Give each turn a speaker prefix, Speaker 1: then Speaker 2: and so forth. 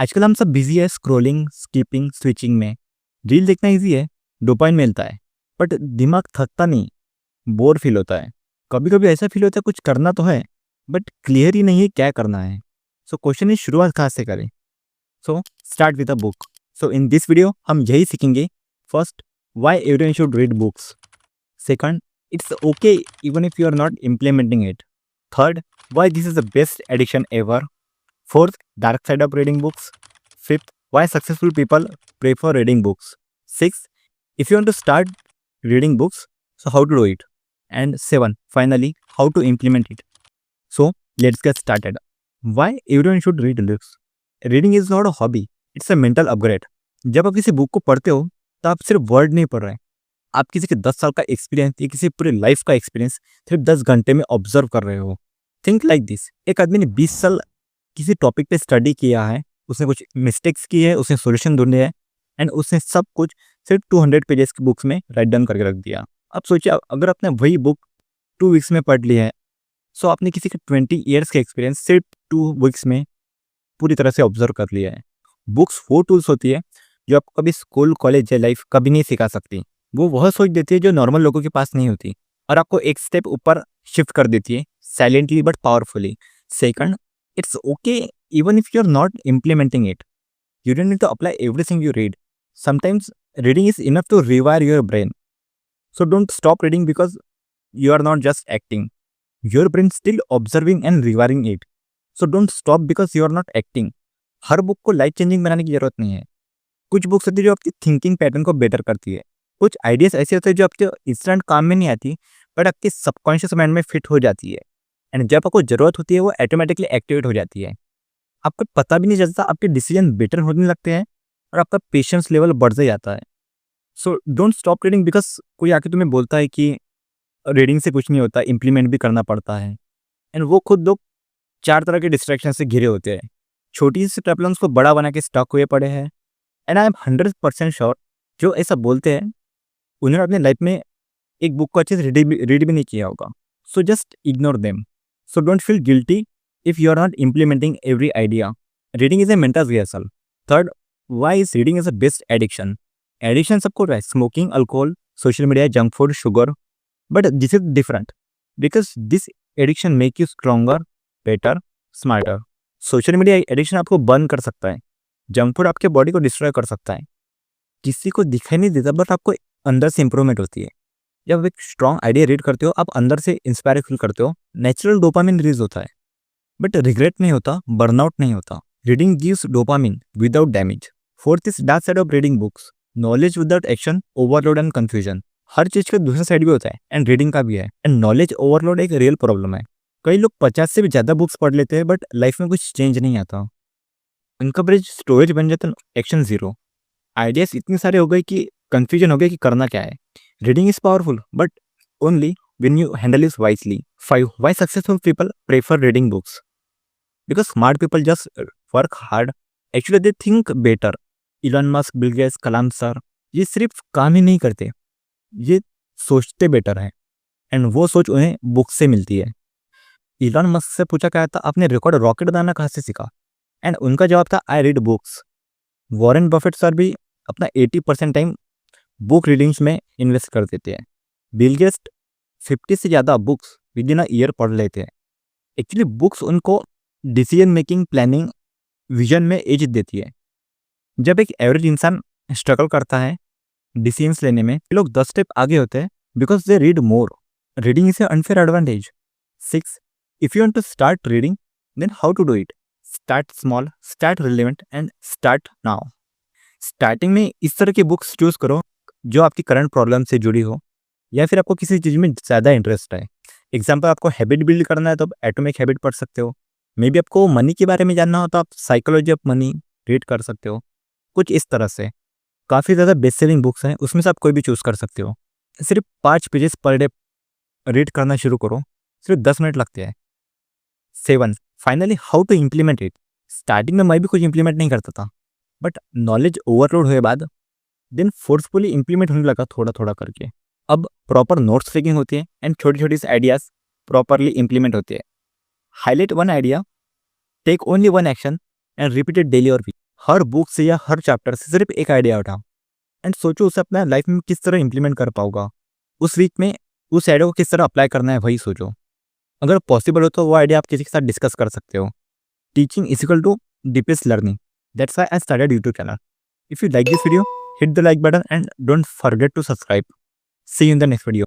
Speaker 1: आजकल हम सब बिजी है स्क्रॉलिंग, स्किपिंग, स्विचिंग में। रील देखना इजी है, डोपामिन मिलता है, बट दिमाग थकता नहीं, बोर फील होता है। कभी-कभी ऐसा फील होता है कुछ करना तो है, बट क्लियर ही नहीं है क्या करना है। सो क्वेश्चन इज शुरुआत कहाँ से करें? So start with a book. So in this video हम यही सीखेंगे। First, why everyone should read books. Second, it's okay even if you are not implementing it. Third, why this is the best addiction ever. Fourth, dark side of reading books. Fifth, why successful people prefer reading books. Sixth, if you want to start reading books, so how to do it. And seven, finally, how to implement it. So let's get started. Why everyone should read books? Reading is not a hobby, it's a mental upgrade. जब आप किसी book को पढ़ते हो तो आप सिर्फ word नहीं पढ़ रहे हैं, आप किसी के 10 साल का एक्सपीरियंस या किसी पूरे लाइफ का एक्सपीरियंस सिर्फ 10 घंटे में ऑब्जर्व कर रहे हो। थिंक लाइक दिस, एक आदमी ने 20 साल किसी टॉपिक पे स्टडी किया है, उसने कुछ मिस्टेक्स की है, उसने सॉल्यूशन ढूंढे हैं एंड उसने सब कुछ सिर्फ 200 पेजेस की बुक्स में राइट डाउन करके रख दिया। अब सोचिए अगर आपने वही बुक 2 वीक्स में पढ़ ली है, सो आपने किसी के 20 ईयर्स के एक्सपीरियंस सिर्फ 2 वीक्स में पूरी तरह से ऑब्जर्व कर लिया है। बुक्स वो टूल्स होती है जो आपको कभी स्कूल, कॉलेज या लाइफ कभी नहीं सिखा सकती। वो वह सोच देती है जो नॉर्मल लोगों के पास नहीं होती और आपको एक स्टेप ऊपर शिफ्ट कर देती है, silently but powerfully. Second, it's okay even if you're not implementing it. You don't need to apply everything you read. Sometimes reading is enough to rewire your brain. So don't stop reading because you are not just acting. Your brain still observing and rewiring it. So don't stop because you are not acting. Her book को life changing बनाने की जरूरत नहीं है। कुछ books होती है जो आपकी थिंकिंग पैटर्न को बेटर करती है। कुछ आइडियाज ऐसे होते हैं जो आपके इंस्टेंट काम में नहीं आती, बट आपके सबकॉन्शियस माइंड में फिट हो जाती है एंड जब आपको जरूरत होती है वो ऑटोमेटिकली एक्टिवेट हो जाती है। आपको पता भी नहीं चलता, आपके डिसीजन बेटर होने लगते हैं और आपका पेशेंस लेवल बढ़ते जाता है। So don't stop reading because कोई आके तुम्हें बोलता है कि रीडिंग से कुछ नहीं होता, इम्प्लीमेंट भी करना पड़ता है। एंड वो खुद लोग 4 तरह के डिस्ट्रैक्शन से घिरे होते हैं, छोटी सी प्रॉब्लम्स को बड़ा बना के स्टक हुए पड़े हैं। एंड आई एम 100% श्योर जो ऐसा बोलते हैं उन्होंने अपने लाइफ में एक बुक को अच्छे से रीड भी नहीं किया होगा। So just ignore them. So don't feel guilty if you are not implementing every idea. Reading is a mental rehearsal. Third, why is reading is a best addiction? Addiction सबको है, smoking, alcohol, social media, junk food, sugar. But this is different because this addiction make you stronger, better, smarter. Social media addiction आपको burn कर सकता है, junk food आपके body को destroy कर सकता है, किसी को दिखाई नहीं देता बट आपको अंदर से इंप्रूवमेंट होती है। जब आप एक स्ट्रॉन्ग आइडिया रीड करते हो, आप अंदर से इंस्पायर फील करते हो, नेचुरल डोपामिन रिलीज होता है, बट रिग्रेट नहीं होता, बर्नआउट नहीं होता। Reading gives dopamine without damage. Fourth is dark side of reading books, knowledge without action, overload and confusion. हर चीज का दूसरा साइड भी होता है एंड रीडिंग का भी है, एंड नॉलेज ओवरलोड एक रियल प्रॉब्लम है। कई लोग 50 से भी ज्यादा बुक्स पढ़ लेते हैं बट लाइफ में कुछ चेंज नहीं आता। उनका ब्रिज स्टोरेज बन जाता है, एक्शन जीरो। आइडियाज इतने सारे हो गए कि कंफ्यूजन हो गया कि करना क्या है। Reading is powerful, but only when you handle it wisely. 5. Why successful people prefer reading books? Because smart people just work hard. Actually, they think better. Elon Musk, Bill Gates, Kalam sir, ये सिर्फ काम ही नहीं करते, ये सोचते better हैं and वो सोच उन्हें बुक से मिलती है। इलॉन मस्क से पूछा गया था आपने रिकॉर्ड रॉकेट बनाना कहाँ से सीखा, एंड उनका जवाब था I read books. Warren Buffett sir भी अपना 80% टाइम बुक रीडिंग्स में इन्वेस्ट कर देते हैं। बिल गेट्स 50 से ज़्यादा books with in a year पढ़ लेते हैं। एक्चुअली बुक्स उनको डिसीजन मेकिंग, प्लानिंग, विजन में एज देती है। जब एक एवरेज इंसान स्ट्रगल करता है डिसीजंस लेने में, ये लोग 10 स्टेप आगे होते हैं because they read more. Reading is unfair advantage. 6. If you want to start reading then how to do it. Start small, start relevant and start now. Starting में इस तरह की बुक्स चूज करो जो आपकी करंट प्रॉब्लम से जुड़ी हो या फिर आपको किसी चीज़ में ज़्यादा इंटरेस्ट है। एग्जाम्पल, आपको हैबिट बिल्ड करना है तो आप एटॉमिक हैबिट पढ़ सकते हो। मे बी आपको मनी के बारे में जानना हो तो आप साइकोलॉजी ऑफ मनी रीड कर सकते हो। कुछ इस तरह से काफ़ी ज़्यादा बेस्ट सेलिंग बुक्स हैं, उसमें से आप कोई भी चूज़ कर सकते हो। सिर्फ 5 पेजेस पर डे रीड करना शुरू करो, सिर्फ 10 मिनट लगते हैं। 7. Finally how to implement it. Starting में मैं भी कुछ इम्प्लीमेंट नहीं करता था, बट नॉलेज ओवरलोड हुए बाद देन फोर्सफुली इंप्लीमेंट होने लगा थोड़ा थोड़ा करके। अब प्रॉपर नोट्स टेकिंग होती है एंड छोटी छोटी आइडियाज प्रॉपरली इंप्लीमेंट होती है। Highlight one idea, take only one action and repeat it daily और वीक। हर बुक से या हर चैप्टर से सिर्फ एक आइडिया उठा एंड सोचो उसे अपना लाइफ में किस तरह इंप्लीमेंट कर पाओगा। उस वीक में उस आइडिया को किस तरह अप्लाई करना है वही सोचो। अगर पॉसिबल हो तो वो आइडिया आप किसी के साथ डिस्कस कर सकते हो। Teaching is equal to deepest learning, that's why I started YouTube channel. If you like this video, hit the like button and don't forget to subscribe. See you in the next video.